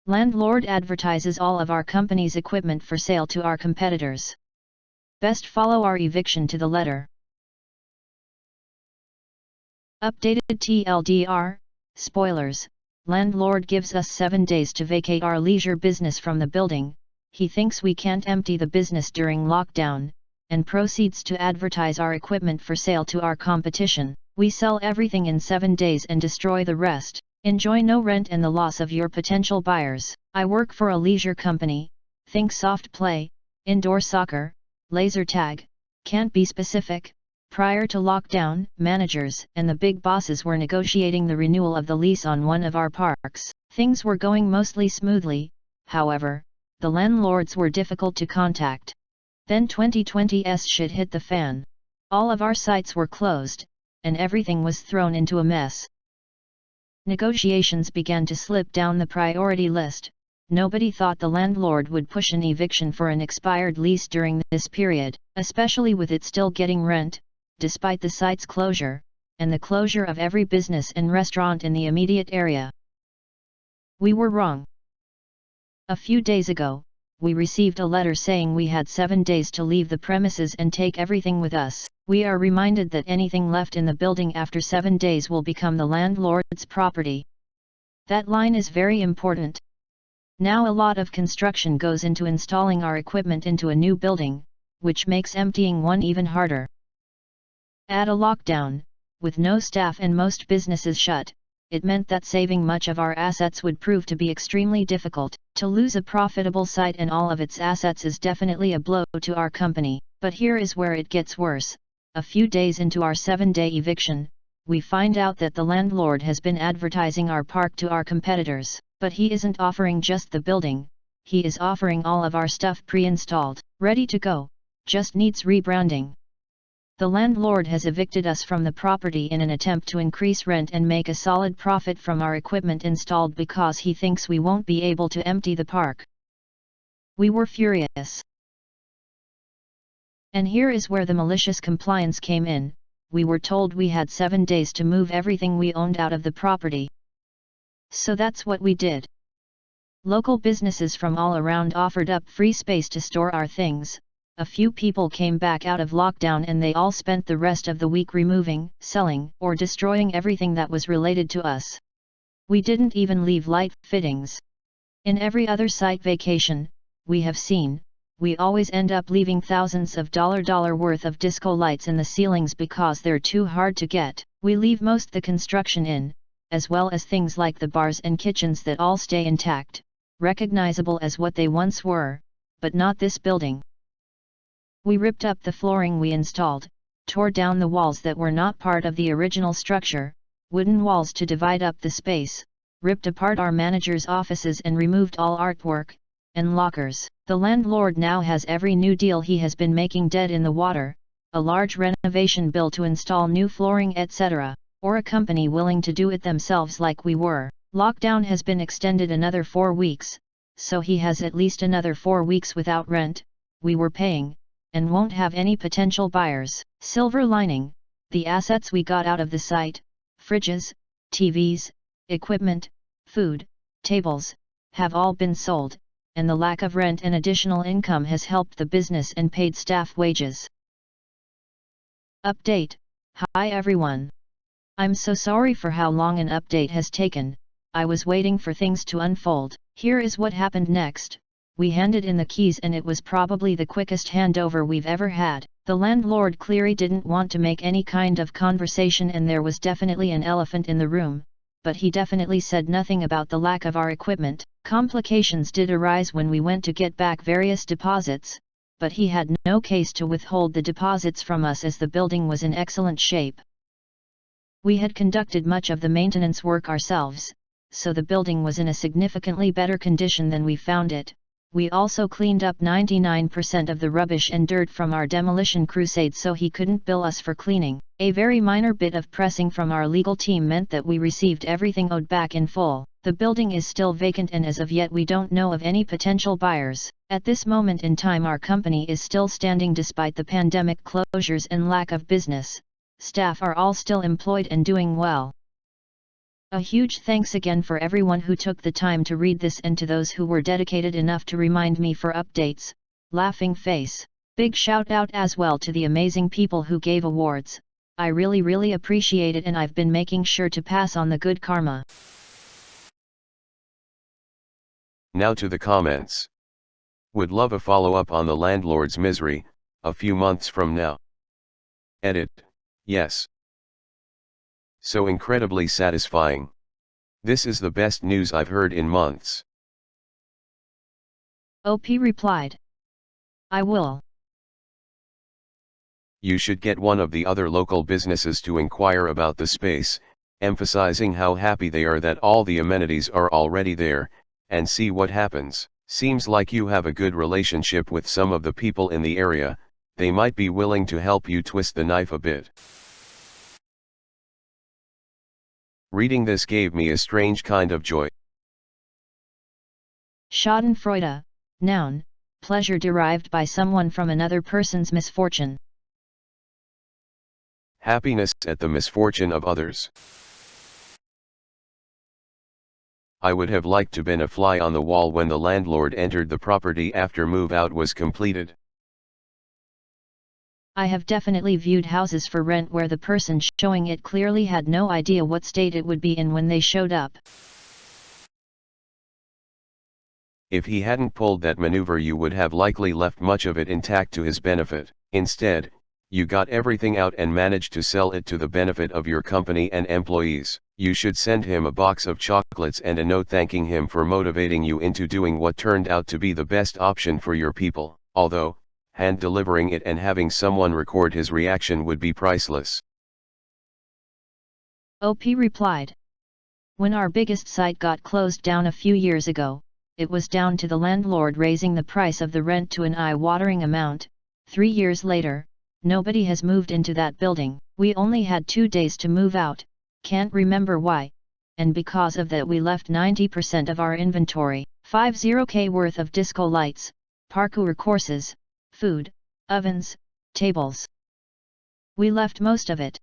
Landlord advertises all of our company's equipment for sale to our competitors. Best follow our eviction to the letter. Updated TLDR, spoilers, landlord gives us 7 days to vacate our leisure business from the building. He thinks we can't empty the business during lockdown, and proceeds to advertise our equipment for sale to our competition. We sell everything in 7 days and destroy the rest. Enjoy no rent and the loss of your potential buyers. I work for a leisure company, think soft play, indoor soccer, laser tag, can't be specific. Prior to lockdown, managers and the big bosses were negotiating the renewal of the lease on one of our parks. Things were going mostly smoothly, however, the landlords were difficult to contact. Then 2020's shit hit the fan. All of our sites were closed, and everything was thrown into a mess. Negotiations began to slip down the priority list. Nobody thought the landlord would push an eviction for an expired lease during this period, especially with it still getting rent, despite the site's closure, and the closure of every business and restaurant in the immediate area. We were wrong. A few days ago, we received a letter saying we had 7 days to leave the premises and take everything with us. We are reminded that anything left in the building after 7 days will become the landlord's property. That line is very important. Now a lot of construction goes into installing our equipment into a new building, which makes emptying one even harder. Add a lockdown, with no staff and most businesses shut, it meant that saving much of our assets would prove to be extremely difficult. To lose a profitable site and all of its assets is definitely a blow to our company. But here is where it gets worse. A few days into our 7-day eviction, we find out that the landlord has been advertising our park to our competitors. But he isn't offering just the building, he is offering all of our stuff pre-installed, ready to go, just needs rebranding. The landlord has evicted us from the property in an attempt to increase rent and make a solid profit from our equipment installed because he thinks we won't be able to empty the park. We were furious. And here is where the malicious compliance came in. We were told we had 7 days to move everything we owned out of the property. So that's what we did. Local businesses from all around offered up free space to store our things. A few people came back out of lockdown and they all spent the rest of the week removing, selling, or destroying everything that was related to us. We didn't even leave light fittings. In every other site vacation we have seen, we always end up leaving thousands of dollar worth of disco lights in the ceilings because they're too hard to get. We leave most the construction in, as well as things like the bars and kitchens that all stay intact, recognizable as what they once were, but not this building. We ripped up the flooring we installed, tore down the walls that were not part of the original structure, wooden walls to divide up the space, ripped apart our manager's offices and removed all artwork and lockers. The landlord now has every new deal he has been making dead in the water, a large renovation bill to install new flooring etc., or a company willing to do it themselves like we were. Lockdown has been extended another 4 weeks, so he has at least another 4 weeks without rent. We were paying, and won't have any potential buyers. Silver lining, the assets we got out of the site, fridges, TVs, equipment, food, tables, have all been sold, and the lack of rent and additional income has helped the business and paid staff wages. Update. Hi everyone. I'm so sorry for how long an update has taken. I was waiting for things to unfold. Here is what happened next. We handed in the keys and it was probably the quickest handover we've ever had. The landlord clearly didn't want to make any kind of conversation and there was definitely an elephant in the room, but he definitely said nothing about the lack of our equipment. Complications did arise when we went to get back various deposits, but he had no case to withhold the deposits from us as the building was in excellent shape. We had conducted much of the maintenance work ourselves, so the building was in a significantly better condition than we found it. We also cleaned up 99% of the rubbish and dirt from our demolition crusade so he couldn't bill us for cleaning. A very minor bit of pressing from our legal team meant that we received everything owed back in full. The building is still vacant and as of yet we don't know of any potential buyers. At this moment in time our company is still standing despite the pandemic closures and lack of business. Staff are all still employed and doing well. A huge thanks again for everyone who took the time to read this and to those who were dedicated enough to remind me for updates, laughing face. Big shout out as well to the amazing people who gave awards. I really appreciate it, and I've been making sure to pass on the good karma. Now to the comments. Would love a follow-up on the landlord's misery, a few months from now. Edit. Yes. So incredibly satisfying. This is the best news I've heard in months. OP replied. I will. You should get one of the other local businesses to inquire about the space, emphasizing how happy they are that all the amenities are already there, and see what happens. Seems like you have a good relationship with some of the people in the area, they might be willing to help you twist the knife a bit. Reading this gave me a strange kind of joy. Schadenfreude, noun, pleasure derived by someone from another person's misfortune. Happiness at the misfortune of others. I would have liked to been a fly on the wall when the landlord entered the property after move-out was completed. I have definitely viewed houses for rent where the person showing it clearly had no idea what state it would be in when they showed up. If he hadn't pulled that maneuver, you would have likely left much of it intact to his benefit. Instead, you got everything out and managed to sell it to the benefit of your company and employees. You should send him a box of chocolates and a note thanking him for motivating you into doing what turned out to be the best option for your people, although, hand delivering it and having someone record his reaction would be priceless. OP replied. When our biggest site got closed down a few years ago, it was down to the landlord raising the price of the rent to an eye-watering amount. 3 years later, nobody has moved into that building. We only had 2 days to move out, can't remember why, and because of that we left 90% of our inventory, 50k worth of disco lights, parkour courses, food, ovens, tables. We left most of it.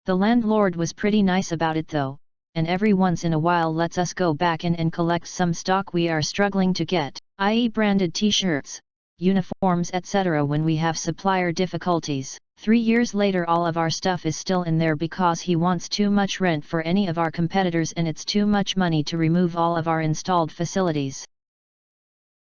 The landlord was pretty nice about it though, and every once in a while lets us go back in and collect some stock we are struggling to get, i.e. branded t-shirts, uniforms etc. when we have supplier difficulties. 3 years later all of our stuff is still in there because he wants too much rent for any of our competitors and it's too much money to remove all of our installed facilities.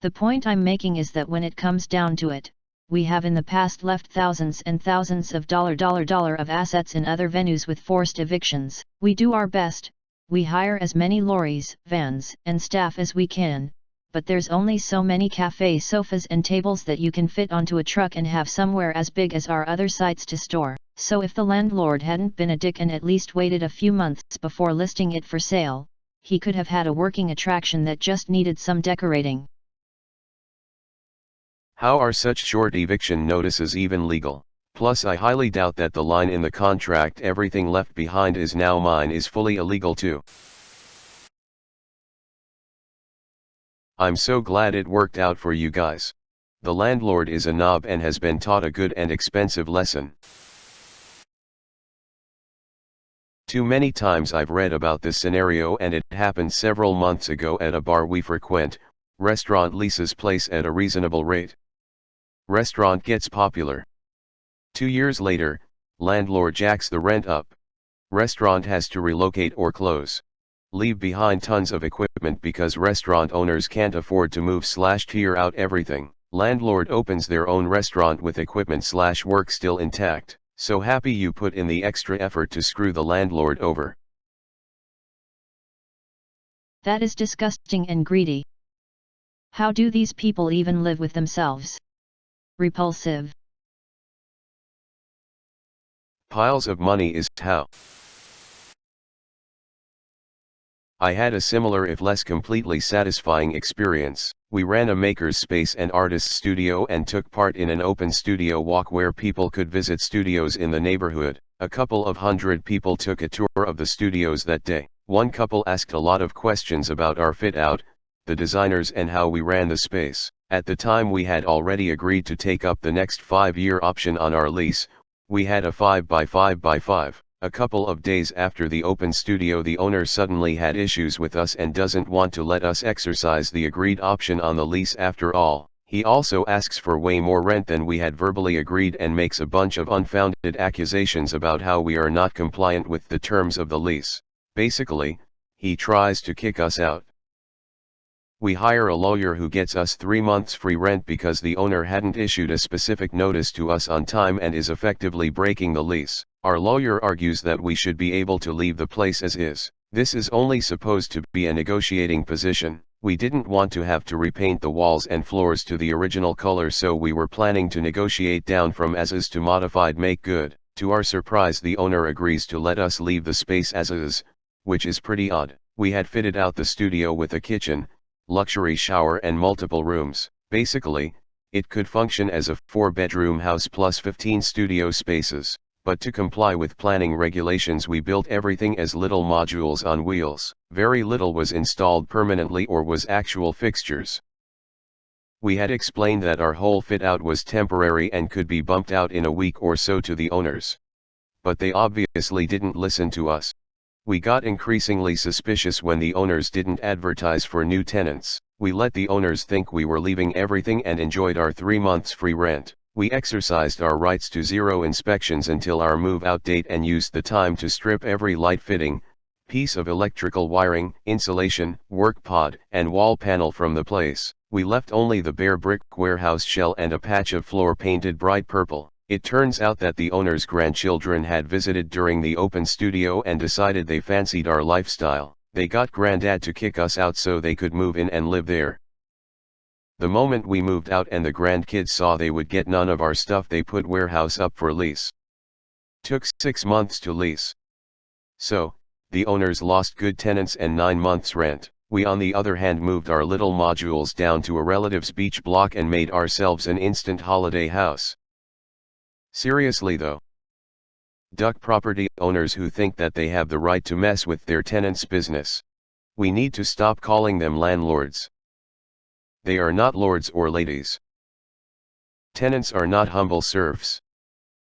The point I'm making is that when it comes down to it, we have in the past left thousands and thousands of dollar of assets in other venues with forced evictions. We do our best, we hire as many lorries, vans, and staff as we can, but there's only so many cafe sofas and tables that you can fit onto a truck and have somewhere as big as our other sites to store. So if the landlord hadn't been a dick and at least waited a few months before listing it for sale, he could have had a working attraction that just needed some decorating. How are such short eviction notices even legal? Plus I highly doubt that the line in the contract "everything left behind is now mine" is fully illegal too. I'm so glad it worked out for you guys. The landlord is a knob and has been taught a good and expensive lesson. Too many times I've read about this scenario, and it happened several months ago at a bar we frequent. Restaurant leases place at a reasonable rate. Restaurant gets popular. 2 years later, landlord jacks the rent up. Restaurant has to relocate or close. Leave behind tons of equipment because restaurant owners can't afford to move/tear out everything. Landlord opens their own restaurant with equipment/work still intact. So happy you put in the extra effort to screw the landlord over. That is disgusting and greedy. How do these people even live with themselves? Repulsive. Piles of money is how. I had a similar if less completely satisfying experience. We ran a maker's space and artist's studio and took part in an open studio walk where people could visit studios in the neighborhood. A couple of hundred people took a tour of the studios that day. One couple asked a lot of questions about our fit out, the designers and how we ran the space. At the time we had already agreed to take up the next 5-year option on our lease. We had a 5x5x5, A couple of days after the open studio, the owner suddenly had issues with us and doesn't want to let us exercise the agreed option on the lease after all. He also asks for way more rent than we had verbally agreed and makes a bunch of unfounded accusations about how we are not compliant with the terms of the lease. Basically, he tries to kick us out. We hire a lawyer who gets us 3 months free rent because the owner hadn't issued a specific notice to us on time and is effectively breaking the lease. Our lawyer argues that we should be able to leave the place as is. This is only supposed to be a negotiating position. We didn't want to have to repaint the walls and floors to the original color, so we were planning to negotiate down from as is to modified make good. To our surprise, the owner agrees to let us leave the space as is, which is pretty odd. We had fitted out the studio with a kitchen, luxury shower and multiple rooms. Basically, it could function as a 4-bedroom house plus 15 studio spaces. But to comply with planning regulations, we built everything as little modules on wheels. Very little was installed permanently or was actual fixtures. We had explained that our whole fit-out was temporary and could be bumped out in a week or so to the owners. But they obviously didn't listen to us. We got increasingly suspicious when the owners didn't advertise for new tenants. We let the owners think we were leaving everything and enjoyed our 3 months free rent. We exercised our rights to 0 inspections until our move-out date and used the time to strip every light fitting, piece of electrical wiring, insulation, work pod, and wall panel from the place. We left only the bare brick warehouse shell and a patch of floor painted bright purple. It turns out that the owner's grandchildren had visited during the open studio and decided they fancied our lifestyle. They got Granddad to kick us out so they could move in and live there. The moment we moved out and the grandkids saw they would get none of our stuff, they put warehouse up for lease. Took 6 months to lease. So, the owners lost good tenants and 9 months rent. We on the other hand moved our little modules down to a relative's beach block and made ourselves an instant holiday house. Seriously though. Duck property owners who think that they have the right to mess with their tenants' business. We need to stop calling them landlords. They are not lords or ladies. Tenants are not humble serfs.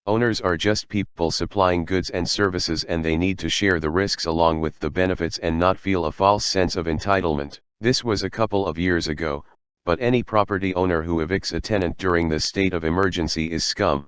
Owners are just people supplying goods and services, and they need to share the risks along with the benefits and not feel a false sense of entitlement. This was a couple of years ago, but any property owner who evicts a tenant during the state of emergency is scum.